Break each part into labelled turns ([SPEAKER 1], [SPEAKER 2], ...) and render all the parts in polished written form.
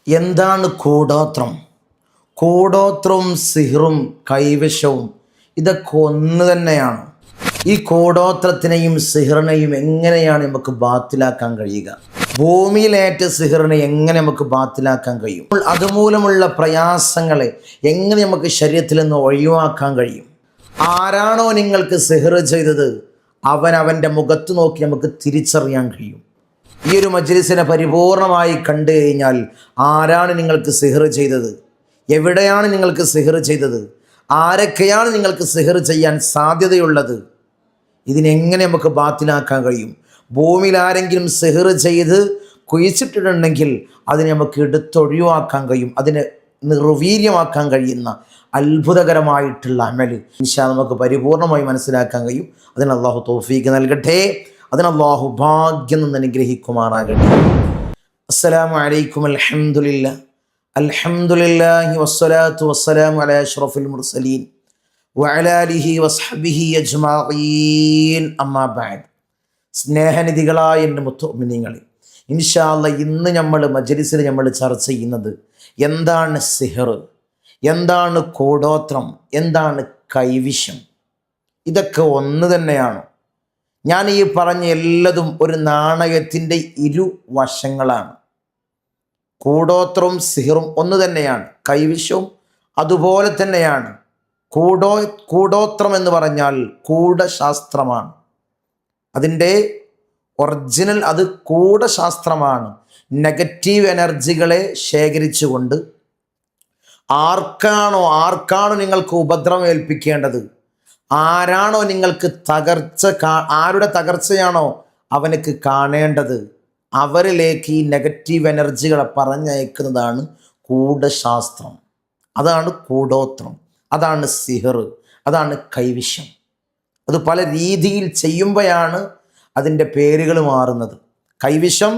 [SPEAKER 1] എന്താണ് കൂടോത്രം? കൂടോത്രവും സിഹ്റും കൈവശവും ഇതൊക്കെ ഒന്ന് തന്നെയാണ്. ഈ കൂടോത്രത്തിനെയും സിഹ്റിനെയും എങ്ങനെയാണ് നമുക്ക് ബാത്തിലാക്കാൻ കഴിയുക? ഭൂമിയിലേറ്റ സിഹ്റിനെ എങ്ങനെ നമുക്ക് ബാത്തിലാക്കാൻ കഴിയും? അതുമൂലമുള്ള പ്രയാസങ്ങളെ എങ്ങനെ നമുക്ക് ശരീരത്തിൽ നിന്ന് ഒഴിവാക്കാൻ കഴിയും? ആരാണോ നിങ്ങൾക്ക് സിഹ്ർ ചെയ്തത് അവൻ്റെ മുഖത്ത് നോക്കി നമുക്ക് തിരിച്ചറിയാൻ കഴിയും. ഈ ഒരു മജ്ലിസിനെ പരിപൂർണമായി കണ്ടു കഴിഞ്ഞാൽ ആരാണ് നിങ്ങൾക്ക് സിഹ്ർ ചെയ്തത്, എവിടെയാണ് നിങ്ങൾക്ക് സിഹ്ർ ചെയ്തത്, ആരൊക്കെയാണ് നിങ്ങൾക്ക് സിഹ്ർ ചെയ്യാൻ സാധ്യതയുള്ളത്, ഇതിനെങ്ങനെ നമുക്ക് ബാത്തിലാക്കാൻ കഴിയും? ഭൂമിയിൽ ആരെങ്കിലും സിഹ്ർ ചെയ്ത് കുഴിച്ചിട്ടിട്ടുണ്ടെങ്കിൽ അതിനെ നമുക്ക് എടുത്തൊഴിവാക്കാൻ കഴിയും. അതിനെ നിർവീര്യമാക്കാൻ കഴിയുന്ന അത്ഭുതകരമായിട്ടുള്ള അമല് ഇൻഷാ നമുക്ക് പരിപൂർണമായി മനസ്സിലാക്കാൻ കഴിയും. അതിന് അള്ളാഹു തൗഫീഖ് നൽകട്ടെ. അതിന് അള്ളാഹു ഭാഗ്യം നിന്ന് അനുഗ്രഹിക്കുമാറാകട്ടെ. അസ്സലാമു അലൈക്കും. അൽഹംദുലില്ലാഹി വസ്സലാത്തു വസ്സലാമു അലാ അഷ്റഫിൽ മുർസലീൻ വഅലാ ആലിഹി വസ്ഹബിഹി അജ്മഈൻ. അമ്മാ ബഅദ്. സ്നേഹനിധികളായ എൻ്റെ മുത്തുമിനീങ്ങളെ, ഇൻഷാ അല്ലാഹ് ഇന്ന് നമ്മൾ മജ്ലിസിൽ നമ്മൾ ചർച്ച ചെയ്യുന്നത് എന്താണ് സിഹ്ർ, എന്താണ് കൂടോത്രം, എന്താണ് കൈവിഷം. ഇതൊക്കെ ഒന്ന് തന്നെയാണ്. ഞാൻ ഈ പറഞ്ഞ എല്ലതും ഒരു നാണയത്തിൻ്റെ ഇരുവശങ്ങളാണ്. കൂടോത്രവും സിഹ്റും ഒന്ന് തന്നെയാണ്, കൈവിഷവും അതുപോലെ തന്നെയാണ്. കൂടോത്രം എന്ന് പറഞ്ഞാൽ കൂടശാസ്ത്രമാണ്. അതിൻ്റെ ഒറിജിനൽ അത് കൂടശാസ്ത്രമാണ്. നെഗറ്റീവ് എനർജികളെ ശേഖരിച്ചുകൊണ്ട് ആർക്കാണോ നിങ്ങൾക്ക് ഉപദ്രവം ഏൽപ്പിക്കേണ്ടത്, ആരാണോ നിങ്ങൾക്ക് ആരുടെ തകർച്ചയാണോ അവനക്ക് കാണേണ്ടത്, അവരിലേക്ക് ഈ നെഗറ്റീവ് എനർജികളെ പറഞ്ഞയക്കുന്നതാണ് കൂടശാസ്ത്രം. അതാണ് കൂടോത്രം, അതാണ് സിഹ്ർ, അതാണ് കൈവിഷം. അത് പല രീതിയിൽ ചെയ്യുമ്പോഴാണ് അതിൻ്റെ പേരുകൾ മാറുന്നത്. കൈവിഷം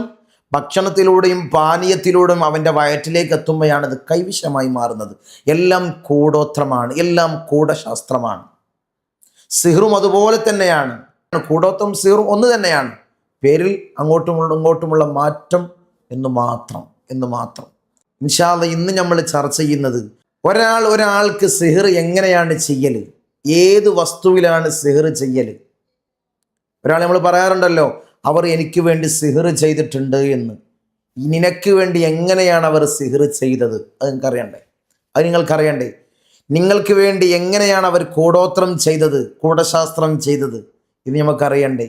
[SPEAKER 1] ഭക്ഷണത്തിലൂടെയും പാനീയത്തിലൂടെയും അവൻ്റെ വയറ്റിലേക്ക് എത്തുമ്പോഴാണ് അത് കൈവിഷമായി മാറുന്നത്. എല്ലാം കൂടോത്രമാണ്, എല്ലാം കൂടശാസ്ത്രമാണ്. സിഹ്റും അതുപോലെ തന്നെയാണ്. കൂടോത്രം സിഹ്റും ഒന്ന് തന്നെയാണ്, പേരിൽ ഇങ്ങോട്ടുമുള്ള മാറ്റം എന്ന് മാത്രം. ഇൻഷാ അല്ലാഹ് ഇന്ന് നമ്മൾ ചർച്ച ചെയ്യുന്നത് ഒരാൾക്ക് സിഹ്ർ എങ്ങനെയാണ് ചെയ്യൽ, ഏത് വസ്തുവിലാണ് സിഹ്ർ ചെയ്യൽ. ഒരാൾ നമ്മൾ പറയാറുണ്ടല്ലോ, അവർ എനിക്ക് വേണ്ടി സിഹ്ർ ചെയ്തിട്ടുണ്ട് എന്ന്. നിനക്ക് വേണ്ടി എങ്ങനെയാണ് അവർ സിഹ്ർ ചെയ്തത് അത് നിങ്ങൾക്കറിയണ്ടേ? നിങ്ങൾക്ക് വേണ്ടി എങ്ങനെയാണ് അവർ കൂടോത്രം ചെയ്തത്, കൂടശാസ്ത്രം ചെയ്തത് ഇത് നമുക്കറിയണ്ടേ?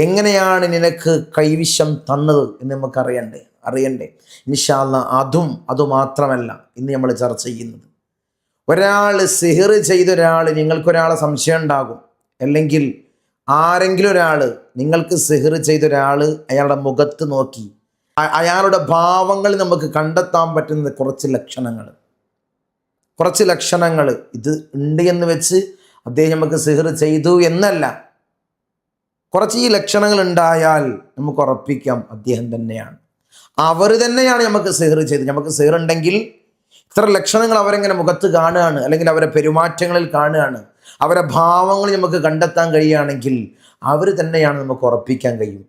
[SPEAKER 1] എങ്ങനെയാണ് നിനക്ക് കൈവിഷം തന്നത് എന്ന് നമുക്കറിയണ്ടേ? ഇൻഷാ അല്ലാഹ് അതുമാത്രമല്ല ഇന്ന് നമ്മൾ ചർച്ച ചെയ്യുന്നത്. ഒരാൾ സിഹ്ർ ചെയ്തൊരാൾ, നിങ്ങൾക്കൊരാളെ സംശയം ഉണ്ടാകും, അല്ലെങ്കിൽ ആരെങ്കിലും ഒരാൾ നിങ്ങൾക്ക് സിഹ്ർ ചെയ്തൊരാൾ അയാളുടെ മുഖത്ത് നോക്കി അയാളുടെ ഭാവങ്ങൾ നമുക്ക് കണ്ടെത്താൻ പറ്റുന്നത് കുറച്ച് ലക്ഷണങ്ങൾ ഇത് ഉണ്ട് എന്ന് വെച്ച് അദ്ദേഹം നമുക്ക് സിഹ്ർ ചെയ്തു എന്നല്ല. കുറച്ച് ഈ ലക്ഷണങ്ങൾ ഉണ്ടായാൽ നമുക്ക് ഉറപ്പിക്കാം അദ്ദേഹം തന്നെയാണ്, അവർ തന്നെയാണ് നമുക്ക് സിഹ്ർ ചെയ്ത്. നമുക്ക് സിഹ്ർ ഉണ്ടെങ്കിൽ ഇത്ര ലക്ഷണങ്ങൾ അവരെങ്ങനെ മുഖത്ത് കാണുകയാണ്, അല്ലെങ്കിൽ അവരെ പെരുമാറ്റങ്ങളിൽ കാണുകയാണ്, അവരെ ഭാവങ്ങൾ നമുക്ക് കണ്ടെത്താൻ കഴിയുകയാണെങ്കിൽ അവർ തന്നെയാണ് നമുക്ക് ഉറപ്പിക്കാൻ കഴിയും.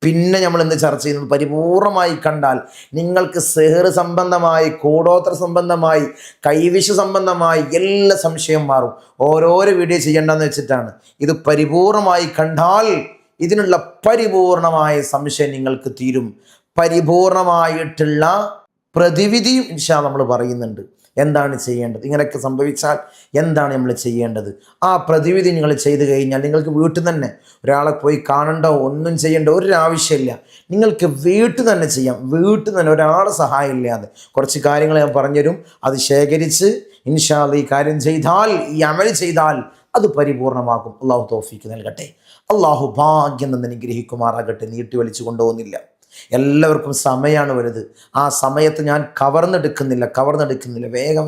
[SPEAKER 1] പിന്നെ നമ്മൾ ഇന്ന് ചർച്ച ചെയ്യുന്നത് പരിപൂർണമായി കണ്ടാൽ നിങ്ങൾക്ക് സിഹ്ർ സംബന്ധമായി, കൂടോത്ര സംബന്ധമായി, കൈവിഷ സംബന്ധമായി എല്ലാ സംശയം മാറും. ഓരോരോ വീഡിയോ ചെയ്യേണ്ടെന്ന് വെച്ചിട്ടാണ്. ഇത് പരിപൂർണമായി കണ്ടാൽ ഇതിനുള്ള പരിപൂർണമായ സംശയം നിങ്ങൾക്ക് തീരും. പരിപൂർണമായിട്ടുള്ള പ്രതിവിധിയും ഇൻഷാ നമ്മൾ പറയുന്നുണ്ട്. എന്താണ് ചെയ്യേണ്ടത്, ഇങ്ങനെയൊക്കെ സംഭവിച്ചാൽ എന്താണ് നമ്മൾ ചെയ്യേണ്ടത്, ആ പ്രതിവിധി നിങ്ങൾ ചെയ്തു കഴിഞ്ഞാൽ നിങ്ങൾക്ക് വീട്ടിൽ തന്നെ ഒരാളെ പോയി കാണണ്ട, ഒന്നും ചെയ്യേണ്ട ഒരു ആവശ്യമില്ല. നിങ്ങൾക്ക് വീട്ടിൽ തന്നെ ചെയ്യാം. വീട്ടിൽ തന്നെ ഒരാളെ സഹായം ഇല്ലാതെ കുറച്ച് കാര്യങ്ങൾ ഞാൻ പറഞ്ഞുതരും. അത് ശേഖരിച്ച് ഇൻഷാ അല്ലാഹ് ഈ കാര്യം ചെയ്താൽ, ഈ അമൽ ചെയ്താൽ അത് പരിപൂർണമാകും. അള്ളാഹു തൗഫീഖ് നൽകട്ടെ. അള്ളാഹു ഭാഗ്യം നിന്ന് അനുഗ്രഹിക്കുമാറാകട്ടെ. നീട്ടി വലിച്ചു കൊണ്ടുപോകുന്നില്ല, എല്ലാവർക്കും സമയമാണ് വലുത്. ആ സമയത്ത് ഞാൻ കവർന്നെടുക്കുന്നില്ല. വേഗം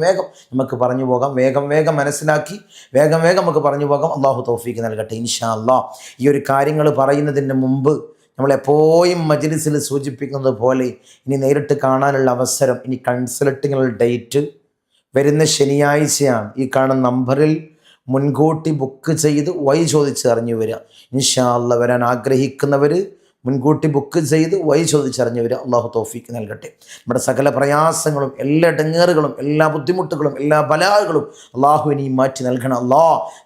[SPEAKER 1] നമുക്ക് പറഞ്ഞു പോകാം, വേഗം മനസ്സിലാക്കി വേഗം നമുക്ക് പറഞ്ഞു പോകാം. അള്ളാഹു തൗഫീഖ് നൽകട്ടെ ഇൻഷാ അല്ലാഹ്. ഈ ഒരു കാര്യങ്ങൾ പറയുന്നതിന് മുമ്പ് നമ്മളെപ്പോഴും മജ്ലിസിൽ സൂചിപ്പിക്കുന്നത് പോലെ ഇനി നേരിട്ട് കാണാനുള്ള അവസരം, ഇനി കൺസൾട്ടിങ്ങുള്ള ഡേറ്റ് വരുന്ന ശനിയാഴ്ചയാണ്. ഈ കാണുന്ന നമ്പറിൽ മുൻകൂട്ടി ബുക്ക് ചെയ്ത് ചോദിച്ച് അറിഞ്ഞു വരിക. ഇൻഷാ അല്ലാഹ് വരാൻ ആഗ്രഹിക്കുന്നവർ മുൻകൂട്ടി ബുക്ക് ചെയ്ത് വഴി ചോദിച്ചറിഞ്ഞവർ അള്ളാഹു തൗഫീക്ക് നൽകട്ടെ. നമ്മുടെ സകല പ്രയാസങ്ങളും, എല്ലാ ഇടങ്ങേറുകളും, എല്ലാ ബുദ്ധിമുട്ടുകളും, എല്ലാ ബലാകളും അള്ളാഹു ഇനി മാറ്റി നൽകണം അല്ലാ.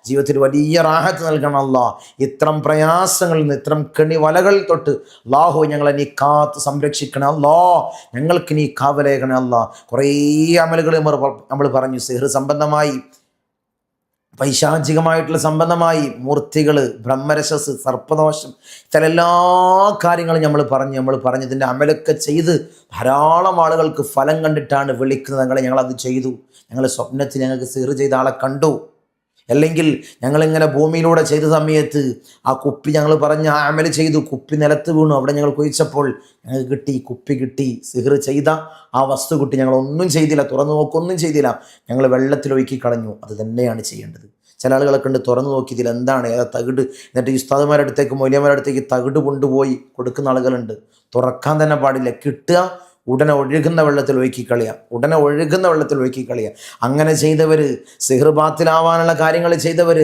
[SPEAKER 1] ജീവിതത്തിൽ വലിയ റാഹത്ത് നൽകണം അല്ലാ. ഇത്തരം പ്രയാസങ്ങളിൽ നിന്ന്, ഇത്തരം കെണിവലകൾ തൊട്ട് അള്ളാഹു ഞങ്ങളെ നീ കാത്ത് സംരക്ഷിക്കണം അല്ലാ. ഞങ്ങൾക്ക് നീ കാവലേകണം അല്ലാ. കുറേ അമലുകൾ നമ്മൾ പറഞ്ഞു, സിഹ്ർ സംബന്ധമായി, പൈശാചികമായിട്ടുള്ള സംബന്ധമായി, മൂർത്തികൾ, ബ്രഹ്മരശസ്, സർപ്പദോഷം, ഇത്തരം എല്ലാ കാര്യങ്ങളും നമ്മൾ പറഞ്ഞതിൻ്റെ അമലൊക്കെ ചെയ്ത് ധാരാളം ആളുകൾക്ക് ഫലം കണ്ടിട്ടാണ് വിളിക്കുന്നത്. ഞങ്ങളത് ചെയ്തു, ഞങ്ങൾ സ്വപ്നത്തിൽ ഞങ്ങൾക്ക് സിഹ്ർ ചെയ്ത ആളെ കണ്ടു, അല്ലെങ്കിൽ ഞങ്ങളിങ്ങനെ ഭൂമിയിലൂടെ ചെയ്ത സമയത്ത് ആ കുപ്പി ഞങ്ങൾ പറഞ്ഞ ആ അമൽ ചെയ്തു, കുപ്പി നിലത്ത് വീണു, അവിടെ ഞങ്ങൾ കുഴിച്ചപ്പോൾ ഞങ്ങൾക്ക് കിട്ടി, കുപ്പി കിട്ടി, സിഹ്ർ ചെയ്ത ആ വസ്തു കിട്ടി, ഞങ്ങളൊന്നും ചെയ്തില്ല, തുറന്നു നോക്കൊന്നും ചെയ്തില്ല, ഞങ്ങൾ വെള്ളത്തിലൊഴുക്കി കളഞ്ഞു. അത് തന്നെയാണ് ചെയ്യേണ്ടത്. ചില ആളുകളൊക്കെ ഉണ്ട് തുറന്നു നോക്കി ഇതിൽ എന്താണ് ഏതാ തകിട്, എന്നിട്ട് ഈ ഉസ്താദുമാരുടെ അടുത്തേക്ക്, മൗലവിമാരുടെ അടുത്തേക്ക് തകിട് കൊണ്ടുപോയി കൊടുക്കുന്ന ആളുകളുണ്ട്. തുറക്കാൻ തന്നെ പാടില്ല, കിട്ടുക ഉടനെ ഒഴുകുന്ന വെള്ളത്തിൽ ഒഴുക്കി കളയുക. അങ്ങനെ ചെയ്തവർ, സിഹ്ർ ബാത്തിലാവാനുള്ള കാര്യങ്ങൾ ചെയ്തവർ,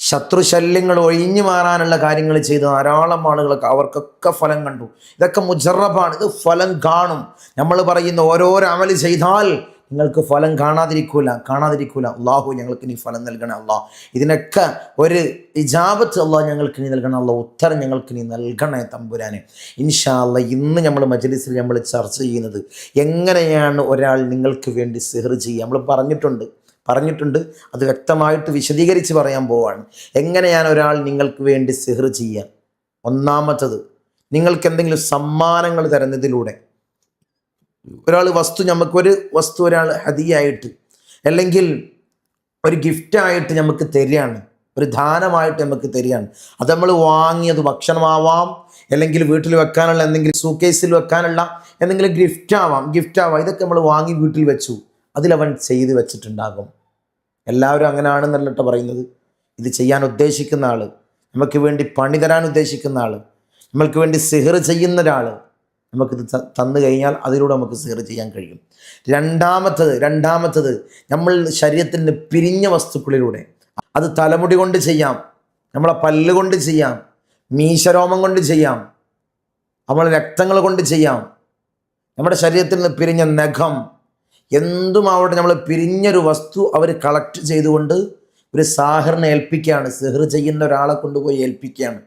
[SPEAKER 1] ശത്രുശല്യങ്ങൾ ഒഴിഞ്ഞു മാറാനുള്ള കാര്യങ്ങൾ ചെയ്ത ധാരാളം ആളുകളൊക്കെ, അവർക്കൊക്കെ ഫലം കണ്ടു. ഇതൊക്കെ മുജറബാണ്, ഇത് ഫലം കാണും. നമ്മൾ പറയുന്ന ഓരോരോ അമല് ചെയ്താൽ നിങ്ങൾക്ക് ഫലം കാണാതിരിക്കൂല. അള്ളാഹു ഞങ്ങൾക്ക് നീ ഫലം നൽകണം അള്ളാഹ്. ഇതിനൊക്കെ ഒരു ഇജാബത്ത് അള്ളാഹ് ഞങ്ങൾക്ക് നീ നൽകണം അള്ളാഹ്, ഉത്തരം ഞങ്ങൾക്ക് നീ നൽകണേ തമ്പുരാനെ. ഇൻഷാ അല്ലാഹ് ഇന്ന് നമ്മൾ മജ്‌ലിസിൽ നമ്മൾ ചർച്ച ചെയ്യുന്നത് എങ്ങനെയാണ് ഒരാൾ നിങ്ങൾക്ക് വേണ്ടി സിഹ്ർ ചെയ്യുക. നമ്മൾ പറഞ്ഞിട്ടുണ്ട്, അത് വ്യക്തമായിട്ട് വിശദീകരിച്ച് പറയാൻ പോവാണ്. എങ്ങനെയാണ് ഒരാൾ നിങ്ങൾക്ക് വേണ്ടി സിഹ്ർ ചെയ്യുക? ഒന്നാമത്തത്, നിങ്ങൾക്ക് എന്തെങ്കിലും സമ്മാനങ്ങൾ തരുന്നതിലൂടെ. ഒരാൾ നമുക്കൊരു വസ്തു ഒരാൾ ഹദിയായിട്ട് അല്ലെങ്കിൽ ഒരു ഗിഫ്റ്റായിട്ട് നമുക്ക് തരികയാണ്, ഒരു ദാനമായിട്ട് നമുക്ക് തരികയാണ്. അത് നമ്മൾ വാങ്ങിയത് ഭക്ഷണമാവാം, അല്ലെങ്കിൽ വീട്ടിൽ വെക്കാനുള്ള എന്തെങ്കിലും സൂക്കേസിൽ വെക്കാനുള്ള എന്തെങ്കിലും ഗിഫ്റ്റാവാം. ഇതൊക്കെ നമ്മൾ വാങ്ങി വീട്ടിൽ വെച്ചു, അതിലവൻ ചെയ്ത് വെച്ചിട്ടുണ്ടാകും. എല്ലാവരും അങ്ങനെയാണെന്നല്ല കേട്ടോ പറയുന്നത്. ഇത് ചെയ്യാൻ ഉദ്ദേശിക്കുന്ന ആൾ, നമുക്ക് വേണ്ടി പണി തരാൻ ഉദ്ദേശിക്കുന്ന ആൾ, നമ്മൾക്ക് വേണ്ടി സിഹ്ർ ചെയ്യുന്ന ഒരാൾ നമുക്കിത് തന്നു കഴിഞ്ഞാൽ അതിലൂടെ നമുക്ക് സിഹ്ർ ചെയ്യാൻ കഴിയും. രണ്ടാമത്തത് നമ്മൾ ശരീരത്തിന് പിരിഞ്ഞ വസ്തുക്കളിലൂടെ, അത് തലമുടി കൊണ്ട് ചെയ്യാം, നമ്മളെ പല്ല് കൊണ്ട് ചെയ്യാം, മീശരോമം കൊണ്ട് ചെയ്യാം, നമ്മളെ രക്തങ്ങൾ കൊണ്ട് ചെയ്യാം, നമ്മുടെ ശരീരത്തിൽ നിന്ന് പിരിഞ്ഞ നഖം, എന്തും അവിടെ നമ്മൾ പിരിഞ്ഞൊരു വസ്തു അവർ കളക്ട് ചെയ്തുകൊണ്ട് ഒരു സാഹിറിനെ ഏൽപ്പിക്കുകയാണ്, സിഹ്ർ ചെയ്യുന്ന ഒരാളെ കൊണ്ടുപോയി ഏൽപ്പിക്കുകയാണ്.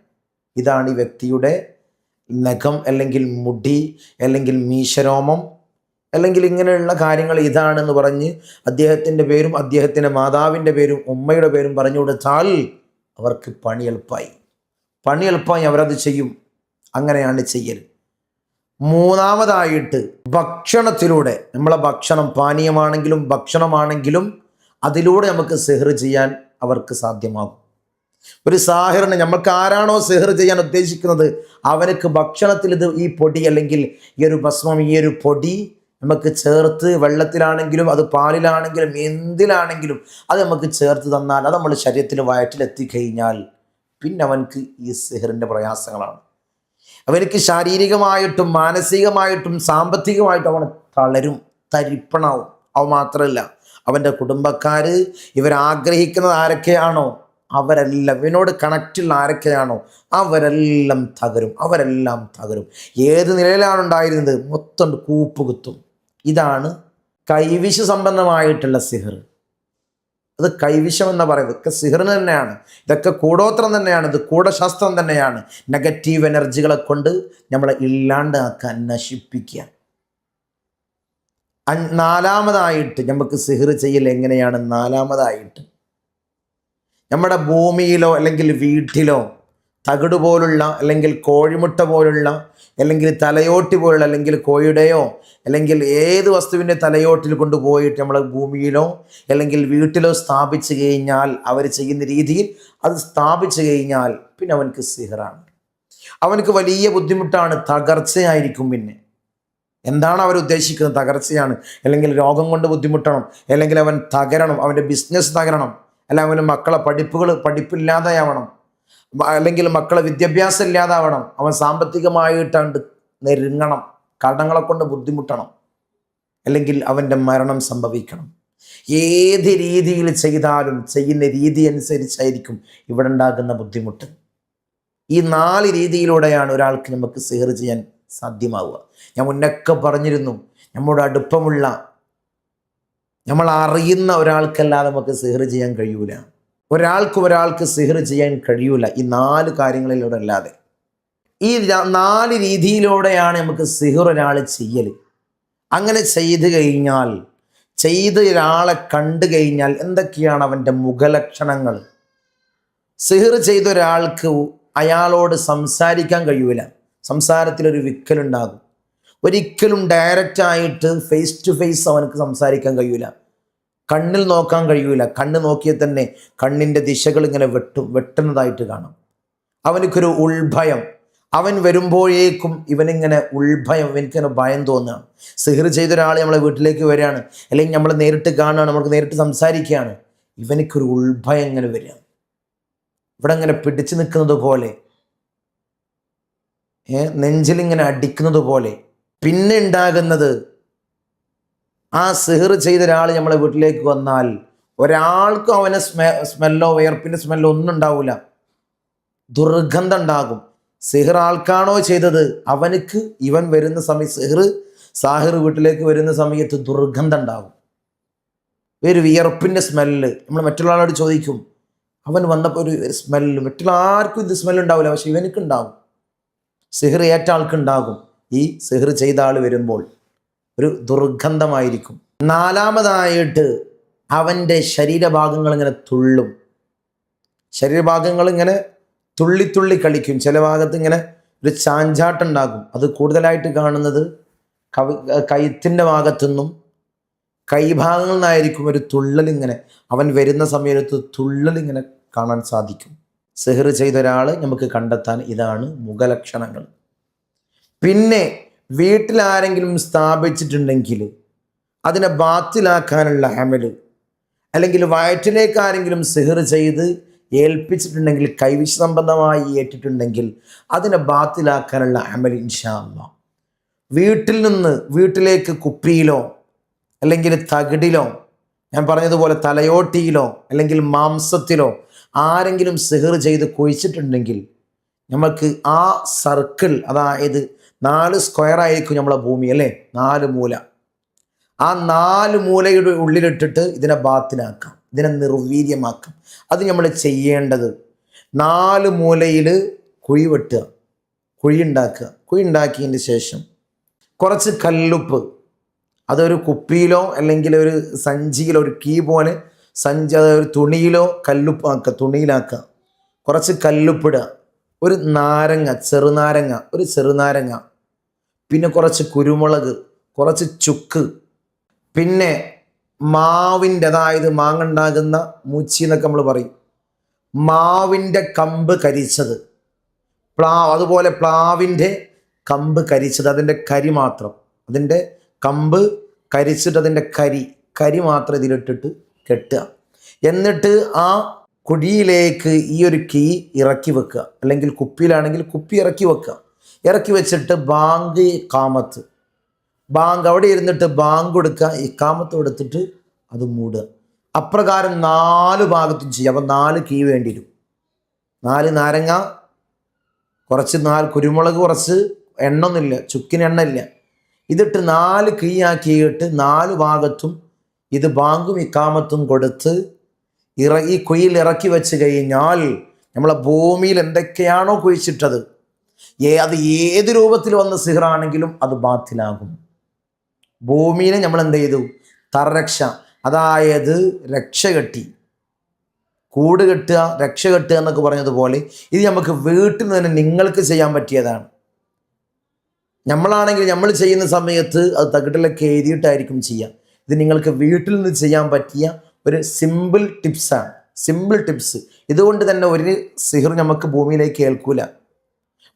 [SPEAKER 1] ഇതാണ് ഈ വ്യക്തിയുടെ നഖം, അല്ലെങ്കിൽ മുടി, അല്ലെങ്കിൽ മീശരോമം, അല്ലെങ്കിൽ ഇങ്ങനെയുള്ള കാര്യങ്ങൾ ഇതാണെന്ന് പറഞ്ഞ് അദ്ദേഹത്തിൻ്റെ പേരും അദ്ദേഹത്തിൻ്റെ മാതാവിൻ്റെ പേരും ഉമ്മയുടെ പേരും പറഞ്ഞു കൊടുത്താൽ അവർക്ക് പണി എളുപ്പമായി അവരത് ചെയ്യും. അങ്ങനെയാണ് ചെയ്യൽ. മൂന്നാമതായിട്ട് ഭക്ഷണത്തിലൂടെ, നമ്മളെ ഭക്ഷണം, പാനീയമാണെങ്കിലും ഭക്ഷണമാണെങ്കിലും അതിലൂടെ നമുക്ക് സിഹ്ർ ചെയ്യാൻ അവർക്ക് സാധ്യമാകും. ഒരു സാഹിറിന്, നമുക്ക് ആരാണോ സിഹ്ർ ചെയ്യാൻ ഉദ്ദേശിക്കുന്നത് അവനക്ക് ഭക്ഷണത്തിൽ ഈ പൊടി, അല്ലെങ്കിൽ ഈ ഒരു ഭസ്മം, ഈ ഒരു പൊടി നമുക്ക് ചേർത്ത്, വെള്ളത്തിലാണെങ്കിലും അത് പാലിലാണെങ്കിലും എന്തിലാണെങ്കിലും അത് നമുക്ക് ചേർത്ത് തന്നാൽ, അത് നമ്മൾ ശരീരത്തിൽ വയറ്റിലെത്തിക്കഴിഞ്ഞാൽ പിന്നെ അവനക്ക് ഈ സിഹ്റിൻ്റെ പ്രയാസങ്ങളാണ്. അവനക്ക് ശാരീരികമായിട്ടും മാനസികമായിട്ടും സാമ്പത്തികമായിട്ടും അവൻ തളരും, തരിപ്പണാവും. അവ മാത്രമല്ല, അവൻ്റെ കുടുംബക്കാർ, ഇവരാഗ്രഹിക്കുന്നത് ആരൊക്കെയാണോ അവരെല്ലാം, ഇവനോട് കണക്റ്റുള്ള ആരൊക്കെയാണോ അവരെല്ലാം തകരും. ഏത് നിലയിലാണ് ഉണ്ടായിരുന്നത് മൊത്തം കൂപ്പുകുത്തും. ഇതാണ് കൈവിഷ സംബന്ധമായിട്ടുള്ള സിഹ്ർ. അത് കൈവിഷം എന്ന് പറയുന്നത് ഇതൊക്കെ സിഹ്റിന് തന്നെയാണ്, ഇതൊക്കെ കൂടോത്രം തന്നെയാണ്, ഇത് കൂടശാസ്ത്രം തന്നെയാണ്. നെഗറ്റീവ് എനർജികളെ കൊണ്ട് നമ്മളെ ഇല്ലാണ്ടാക്കാൻ, നശിപ്പിക്കുക. നാലാമതായിട്ട് നമുക്ക് സിഹ്ർ ചെയ്യൽ എങ്ങനെയാണ്? നാലാമതായിട്ട് നമ്മുടെ ഭൂമിയിലോ അല്ലെങ്കിൽ വീട്ടിലോ തകിട് പോലുള്ള, അല്ലെങ്കിൽ കോഴിമുട്ട പോലുള്ള, അല്ലെങ്കിൽ തലയോട്ടി പോലുള്ള, അല്ലെങ്കിൽ കോഴിയുടെയോ അല്ലെങ്കിൽ ഏത് വസ്തുവിൻ്റെ തലയോട്ടിൽ കൊണ്ടുപോയിട്ട് നമ്മളെ ഭൂമിയിലോ അല്ലെങ്കിൽ വീട്ടിലോ സ്ഥാപിച്ചു കഴിഞ്ഞാൽ, അവർ ചെയ്യുന്ന രീതിയിൽ അത് സ്ഥാപിച്ചു കഴിഞ്ഞാൽ പിന്നെ അവനക്ക് സിഹ്റാണ്. അവനക്ക് വലിയ ബുദ്ധിമുട്ടാണ്, തകർച്ചയായിരിക്കും. പിന്നെ എന്താണ് അവർ ഉദ്ദേശിക്കുന്നത്? തകർച്ചയാണ്, അല്ലെങ്കിൽ രോഗം കൊണ്ട് ബുദ്ധിമുട്ടണം, അല്ലെങ്കിൽ അവൻ തകരണം, അവൻ്റെ ബിസിനസ് തകരണം, അല്ല അവന് മക്കളെ പഠിപ്പില്ലാതെയാവണം, അല്ലെങ്കിൽ മക്കളെ വിദ്യാഭ്യാസം ഇല്ലാതാവണം, അവൻ സാമ്പത്തികമായിട്ടാണ്ട് നെരുങ്ങണം, കടങ്ങളെ കൊണ്ട് ബുദ്ധിമുട്ടണം, അല്ലെങ്കിൽ അവൻ്റെ മരണം സംഭവിക്കണം. ഏത് രീതിയിൽ ചെയ്താലും ചെയ്യുന്ന രീതി അനുസരിച്ചായിരിക്കും ഇവിടെ ഉണ്ടാകുന്ന ബുദ്ധിമുട്ട്. ഈ 4 രീതിയിലൂടെയാണ് ഒരാൾക്ക് നമുക്ക് സിഹർ ചെയ്യാൻ സാധ്യമാവുക. ഞാൻ മുന്നൊക്കെ പറഞ്ഞിരുന്നു, നമ്മുടെ അടുപ്പമുള്ള, നമ്മൾ അറിയുന്ന ഒരാൾക്കല്ലാതെ നമുക്ക് സിഹർ ചെയ്യാൻ കഴിയൂല. ഒരാൾക്ക് സിഹർ ചെയ്യാൻ കഴിയൂല ഈ 4 കാര്യങ്ങളിലൂടെ അല്ലാതെ. ഈ 4 രീതിയിലൂടെയാണ് നമുക്ക് സിഹർ ഒരാൾ ചെയ്യൽ. അങ്ങനെ ചെയ്ത് കഴിഞ്ഞാൽ, ചെയ്ത് ഒരാളെ കണ്ടു കഴിഞ്ഞാൽ എന്തൊക്കെയാണ് അവൻ്റെ മുഖലക്ഷണങ്ങൾ? സിഹർ ചെയ്ത ഒരാൾക്ക് അയാളോട് സംസാരിക്കാൻ കഴിയൂല. സംസാരത്തിലൊരു വിക്കലുണ്ടാകും. ഒരിക്കലും ഡയറക്റ്റായിട്ട് ഫേസ് ടു ഫേസ് അവനക്ക് സംസാരിക്കാൻ കഴിയൂല. കണ്ണിൽ നോക്കാൻ കഴിയൂല. കണ്ണ് നോക്കിയാൽ തന്നെ കണ്ണിൻ്റെ ദിശകൾ ഇങ്ങനെ വെട്ടുന്നതായിട്ട് കാണാം. അവനക്കൊരു ഉൾഭയം. അവൻ വരുമ്പോഴേക്കും ഇവനിങ്ങനെ ഉൾഭയം, ഇവനിക്കിങ്ങനെ ഭയം തോന്നുകയാണ്. സിഹർ ചെയ്ത ഒരാൾ നമ്മളെ വീട്ടിലേക്ക് വരികയാണ്, അല്ലെങ്കിൽ നമ്മൾ നേരിട്ട് കാണുകയാണ്, നമുക്ക് നേരിട്ട് സംസാരിക്കുകയാണ്, ഇവനിക്കൊരു ഉൾഭയം ഇങ്ങനെ വരിക, ഇവിടെ ഇങ്ങനെ പിടിച്ചു നിൽക്കുന്നത് പോലെ, നെഞ്ചിലിങ്ങനെ അടിക്കുന്നത് പോലെ. പിന്നെ ഉണ്ടാകുന്നത്, ആ സിഹർ ചെയ്ത ഒരാൾ നമ്മളെ വീട്ടിലേക്ക് വന്നാൽ ഒരാൾക്കും അവനെ സ്മെല്ലോ വിയർപ്പിൻ്റെ സ്മെല്ലോ ഒന്നും ഉണ്ടാവില്ല. ദുർഗന്ധം ഉണ്ടാകും. സിഹർ ആൾക്കാണോ ചെയ്തത്, അവനക്ക് ഇവൻ വരുന്ന സമയത്ത്, സാഹിർ വീട്ടിലേക്ക് വരുന്ന സമയത്ത് ദുർഗന്ധം ഉണ്ടാകും, ഒരു വിയർപ്പിൻ്റെ സ്മെല്ല്. നമ്മൾ മറ്റുള്ള ആളോട് ചോദിക്കും, അവൻ വന്നപ്പോൾ ഒരു സ്മെല്ല്, മറ്റുള്ള ആർക്കും ഇത് സ്മെല്ല് ഉണ്ടാവില്ല, പക്ഷെ ഇവനക്ക് ഉണ്ടാകും. സിഹർ ഏറ്റ ആൾക്കുണ്ടാകും. ഈ സിഹർ ചെയ്ത ആൾ വരുമ്പോൾ ഒരു ദുർഗന്ധമായിരിക്കും. 4മതായിട്ട് അവൻ്റെ ശരീരഭാഗങ്ങൾ ഇങ്ങനെ തുള്ളും. ശരീരഭാഗങ്ങൾ ഇങ്ങനെ തുള്ളി കളിക്കും. ചില ഭാഗത്ത് ഇങ്ങനെ ഒരു ചാഞ്ചാട്ടുണ്ടാകും. അത് കൂടുതലായിട്ട് കാണുന്നത് കഴുത്തിൻ്റെ ഭാഗത്തുനിന്നും കൈഭാഗങ്ങളിൽ നിന്നായിരിക്കും ഒരു തുള്ളലിങ്ങനെ. അവൻ വരുന്ന സമയത്ത് തുള്ളലിങ്ങനെ കാണാൻ സാധിക്കും. സിഹർ ചെയ്ത ഒരാൾ നമുക്ക് കണ്ടെത്താൻ ഇതാണ് മുഖലക്ഷണങ്ങൾ. പിന്നെ വീട്ടിലാരെങ്കിലും സ്ഥാപിച്ചിട്ടുണ്ടെങ്കിൽ അതിനെ ബാത്തിലാക്കാനുള്ള അമല്, അല്ലെങ്കിൽ വയറ്റിലേക്ക് ആരെങ്കിലും സിഹർ ചെയ്ത് ഏൽപ്പിച്ചിട്ടുണ്ടെങ്കിൽ, കൈവിഷ സംബന്ധമായി ഏറ്റിട്ടുണ്ടെങ്കിൽ അതിനെ ബാത്തിലാക്കാനുള്ള അമൽ ഇൻഷാ അല്ലാഹ് വീട്ടിൽ നിന്ന് വീട്ടിലേക്ക് കുപ്പിയിലോ അല്ലെങ്കിൽ തകിടിലോ, ഞാൻ പറഞ്ഞതുപോലെ തലയോട്ടിയിലോ അല്ലെങ്കിൽ മാംസത്തിലോ ആരെങ്കിലും സിഹർ ചെയ്ത് കുഴിച്ചിട്ടുണ്ടെങ്കിൽ നമുക്ക് ആ സർക്കിൾ, അതായത് 4 സ്ക്വയർ ആയിരിക്കും നമ്മളെ ഭൂമി അല്ലേ, 4 മൂല, ആ 4 മൂലയുടെ ഉള്ളിലിട്ടിട്ട് ഇതിനെ ബാത്തിലാക്കാം, ഇതിനെ നിർവീര്യമാക്കാം. അത് നമ്മൾ ചെയ്യേണ്ടത് 4 മൂലയിൽ കുഴി വെട്ടുക, കുഴി ഉണ്ടാക്കിയതിന് ശേഷം കുറച്ച് കല്ലുപ്പ്, അതൊരു കുപ്പിയിലോ അല്ലെങ്കിൽ ഒരു സഞ്ചിയിലോ, ഒരു കീ പോലെ സഞ്ചി, അതൊരു തുണിയിലോ കല്ലുപ്പാക്കുക, തുണിയിലാക്കുക. കുറച്ച് കല്ലുപ്പിടുക, ഒരു നാരങ്ങ, ചെറുനാരങ്ങ, പിന്നെ കുറച്ച് കുരുമുളക്, കുറച്ച് ചുക്ക്, പിന്നെ മാവിൻ്റെ, അതായത് മാങ്ങ ഉണ്ടാകുന്ന മൂച്ചി എന്നൊക്കെ നമ്മൾ പറയും, മാവിൻ്റെ കമ്പ് കരിച്ചത്, അതുപോലെ പ്ലാവിൻ്റെ കമ്പ് കരിച്ചത്, അതിൻ്റെ കരി മാത്രം, അതിൻ്റെ കമ്പ് കരിച്ചിട്ട് അതിൻ്റെ കരി മാത്രം ഇതിലിട്ടിട്ട് കെട്ടുക. എന്നിട്ട് ആ കുഴിയിലേക്ക് ഈ ഒരു കീ ഇറക്കി വെക്കുക, അല്ലെങ്കിൽ കുപ്പിയിലാണെങ്കിൽ കുപ്പി ഇറക്കി വെക്കുക. ഇറക്കി വെച്ചിട്ട് കാമത്ത് അവിടെ ഇരുന്നിട്ട് ബാങ്ക് കൊടുക്കുക, ഇക്കാമത്ത് കൊടുത്തിട്ട് അത് മൂടുക. അപ്രകാരം 4 ഭാഗത്തും ചെയ്യുക. അപ്പം 4 കീ വേണ്ടി വരും. 4 നാരങ്ങ, കുറച്ച് 4 കുരുമുളക്, കുറച്ച് എണ്ണൊന്നുമില്ല, ചുക്കിന് എണ്ണയില്ല, ഇതിട്ട് 4 കീ ആക്കിയിട്ട് 4 ഭാഗത്തും ഇത് ബാങ്കും ഇക്കാമത്തും കൊടുത്ത് ഈ കുഴിയിൽ ഇറക്കി വെച്ച് കഴിഞ്ഞാൽ നമ്മളെ ഭൂമിയിൽ എന്തൊക്കെയാണോ കുഴിച്ചിട്ടത്, അത് ഏത് രൂപത്തിൽ വന്ന സിഹറാണെങ്കിലും അത് ബാത്തിലാകും. ഭൂമിയിലെ നമ്മൾ എന്ത് ചെയ്തു? തറരക്ഷ, അതായത് രക്ഷ കെട്ടി, കൂട് കെട്ടുക, രക്ഷ കെട്ടുക എന്നൊക്കെ പറഞ്ഞതുപോലെ ഇത് നമുക്ക് വീട്ടിൽ നിന്ന് തന്നെ നിങ്ങൾക്ക് ചെയ്യാൻ പറ്റിയതാണ്. നമ്മളാണെങ്കിൽ നമ്മൾ ചെയ്യുന്ന സമയത്ത് അത് തകിട്ടിലൊക്കെ എഴുതിയിട്ടായിരിക്കും ചെയ്യുക. ഇത് നിങ്ങൾക്ക് വീട്ടിൽ നിന്ന് ചെയ്യാൻ പറ്റിയ ഒരു സിമ്പിൾ ടിപ്സാണ്. ടിപ്സ്. ഇതുകൊണ്ട് തന്നെ ഒരു സിഹർ നമുക്ക് ഭൂമിയിലേക്ക് ഏൽക്കൂല.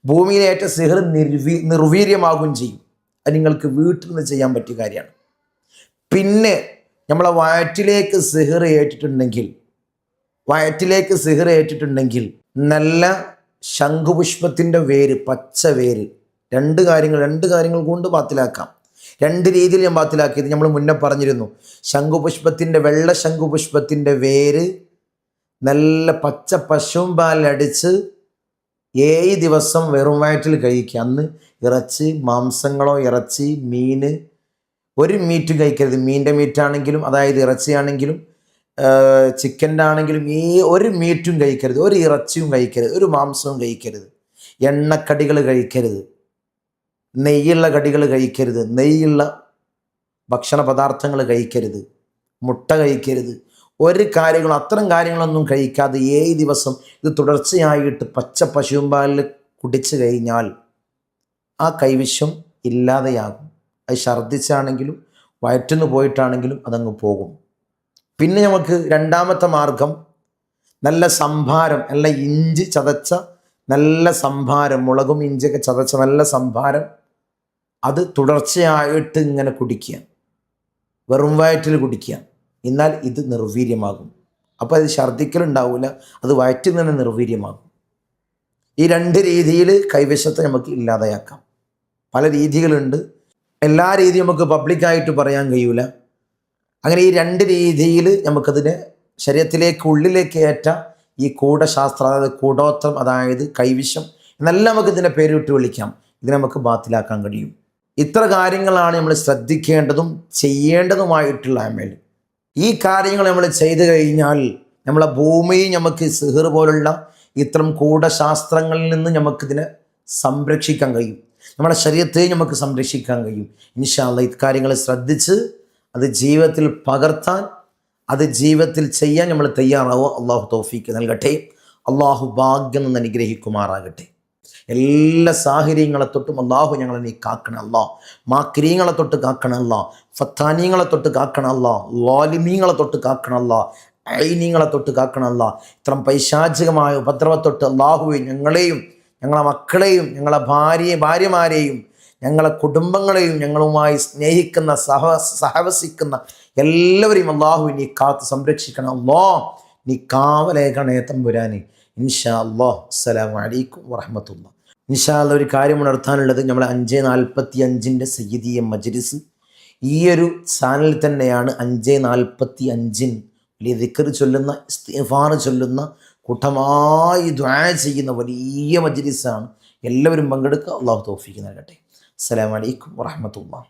[SPEAKER 1] ഭൂമിയിലേറ്റ സിഹർ നിർവീര്യമാകുകയും ചെയ്യും. അത് നിങ്ങൾക്ക് വീട്ടിൽ നിന്ന് ചെയ്യാൻ പറ്റിയ കാര്യമാണ്. പിന്നെ നമ്മളെ വയറ്റിലേക്ക് സിഹർ ഏറ്റിട്ടുണ്ടെങ്കിൽ നല്ല ശംഖുപുഷ്പത്തിൻ്റെ വേര്, പച്ച വേര്, രണ്ട് കാര്യങ്ങൾ കൊണ്ട് ബാത്തിലാക്കാം. 2 രീതിയിൽ ഞാൻ ബാത്തിലാക്കിയത് നമ്മൾ മുന്നേ പറഞ്ഞിരുന്നു. വെള്ള ശംഖുപുഷ്പത്തിൻ്റെ വേര് നല്ല പച്ച പശുവും പാലടിച്ച് 7 ദിവസം വെറും വയറ്റിൽ കഴിക്കുക. അന്ന് ഇറച്ചി, മാംസങ്ങളോ ഇറച്ചി, മീൻ, ഒരു മീറ്റും കഴിക്കരുത്. മീൻ്റെ മീറ്റാണെങ്കിലും, അതായത് ഇറച്ചിയാണെങ്കിലും ചിക്കൻ്റെ ആണെങ്കിലും ഒരു മീറ്റും കഴിക്കരുത്, ഒരു ഇറച്ചിയും കഴിക്കരുത്, ഒരു മാംസവും കഴിക്കരുത്, എണ്ണക്കടികൾ കഴിക്കരുത്, നെയ്യുള്ള കടികൾ കഴിക്കരുത്, നെയ്യുള്ള ഭക്ഷണ പദാർത്ഥങ്ങൾ കഴിക്കരുത്, മുട്ട കഴിക്കരുത്, ഒരു കാര്യങ്ങളും അത്തരം കാര്യങ്ങളൊന്നും കഴിക്കാതെ 7 ദിവസം ഇത് തുടർച്ചയായിട്ട് പച്ച പശുമ്പാലിൽ കുടിച്ചു കഴിഞ്ഞാൽ ആ കൈവിഷം ഇല്ലാതെയാകും. അത് ഛർദ്ദിച്ചാണെങ്കിലും വയറ്റിന്ന് പോയിട്ടാണെങ്കിലും അതങ്ങ് പോകും. പിന്നെ നമുക്ക് രണ്ടാമത്തെ മാർഗം, നല്ല സംഭാരം, നല്ല ഇഞ്ചി ചതച്ച നല്ല സംഭാരം, മുളകും ഇഞ്ചിയൊക്കെ ചതച്ച നല്ല സംഭാരം, അത് തുടർച്ചയായിട്ട് ഇങ്ങനെ കുടിക്കുക, വെറും വയറ്റിൽ കുടിക്കുക. എന്നാൽ ഇത് നിർവീര്യമാകും. അപ്പോൾ അത് ഛർദ്ദിക്കലുണ്ടാവില്ല, അത് വയറ്റിൽ നിന്ന് നിർവീര്യമാകും. ഈ 2 രീതിയിൽ കൈവശത്തെ നമുക്ക് ഇല്ലാതെയാക്കാം. പല രീതികളുണ്ട്, എല്ലാ രീതിയും നമുക്ക് പബ്ലിക്കായിട്ട് പറയാൻ കഴിയൂല. അങ്ങനെ ഈ 2 രീതിയിൽ നമുക്കതിനെ ശരീരത്തിലേക്ക് ഉള്ളിലേക്ക് ഏറ്റ ഈ കൂടശാസ്ത്രം, അതായത് കൂടോത്രം, അതായത് കൈവിഷം എന്നെല്ലാം നമുക്ക് ഇതിൻ്റെ പേരിട്ട് വിളിക്കാം. ഇതിനെ നമുക്ക് ബാത്തിലാക്കാൻ കഴിയും. ഇത്ര കാര്യങ്ങളാണ് നമ്മൾ ശ്രദ്ധിക്കേണ്ടതും ചെയ്യേണ്ടതുമായിട്ടുള്ള അമൽ. ഈ കാര്യങ്ങൾ നമ്മൾ ചെയ്തു കഴിഞ്ഞാൽ നമ്മളെ ഭൂമി നമുക്ക് സിഹിർ പോലുള്ള ഇത്തരം കൂടശാസ്ത്രങ്ങളിൽ നിന്ന് നമുക്കിതിനെ സംരക്ഷിക്കാൻ കഴിയും. നമ്മുടെ ശരീരത്തെ നമുക്ക് സംരക്ഷിക്കാൻ കഴിയും. ഇൻഷാ അല്ലാഹ് ഇക്കാര്യങ്ങൾ ശ്രദ്ധിച്ച് അത് ജീവിതത്തിൽ പകർത്താൻ, അത് ജീവിതത്തിൽ ചെയ്യാൻ നമ്മൾ തയ്യാറാവുക. അള്ളാഹു തൗഫീക്ക് നൽകട്ടെ. അള്ളാഹു ഭാഗ്യം നിന്ന് അനുഗ്രഹിക്കുമാറാകട്ടെ. എല്ലാ സാഹചര്യങ്ങളെ തൊട്ടും അള്ളാഹു ഞങ്ങളെ നീ കാക്കണം അല്ലാ. മാക്രീങ്ങളെ തൊട്ട് കാക്കണം അല്ലാ. ഫത്താനീങ്ങളെ തൊട്ട് കാക്കണം അല്ലാ. ലാലിമീങ്ങളെ തൊട്ട് കാക്കണം അല്ലാ. ഐനീങ്ങളെ തൊട്ട് കാക്കണം അല്ലാ. ഇത്തരം പൈശാചികമായ ഉപദ്രവത്തൊട്ട് അള്ളാഹുവെ ഞങ്ങളെയും ഞങ്ങളെ മക്കളെയും ഞങ്ങളെ ഭാര്യമാരെയും ഞങ്ങളെ കുടുംബങ്ങളെയും ഞങ്ങളുമായി സ്നേഹിക്കുന്ന സഹവസിക്കുന്ന എല്ലാവരെയും അള്ളാഹു നീ കാത്ത് സംരക്ഷിക്കണം അല്ലാ. നീ കാവലേഖണേ തമ്പുരാനെ. ഇൻഷാ അല്ലാഹ്. അസ്സലാമു അലൈക്കും വറഹ്മത്തുള്ളാഹി. ഇൻഷാ അല്ലാഹ് ഒരു കാര്യം ഉണർത്താനുള്ളത്, നമ്മൾ 5:45 സയ്യിദിയ മജ്ലിസ് ഈ ഒരു ചാനലിൽ തന്നെയാണ്. 5:45 വലിയ ദിക്ർ ചൊല്ലുന്ന, ഇസ്തിഗ്ഫാർ ചൊല്ലുന്ന, കൂട്ടമായി ദുആ ചെയ്യുന്ന വലിയ മജ്ലിസാണ്. എല്ലാവരും പങ്കെടുക്കുക. അല്ലാഹു തൗഫീഖ് നൽകട്ടെ. അസ്സലാമു അലൈക്കും വറഹ്മത്തുള്ളാഹി.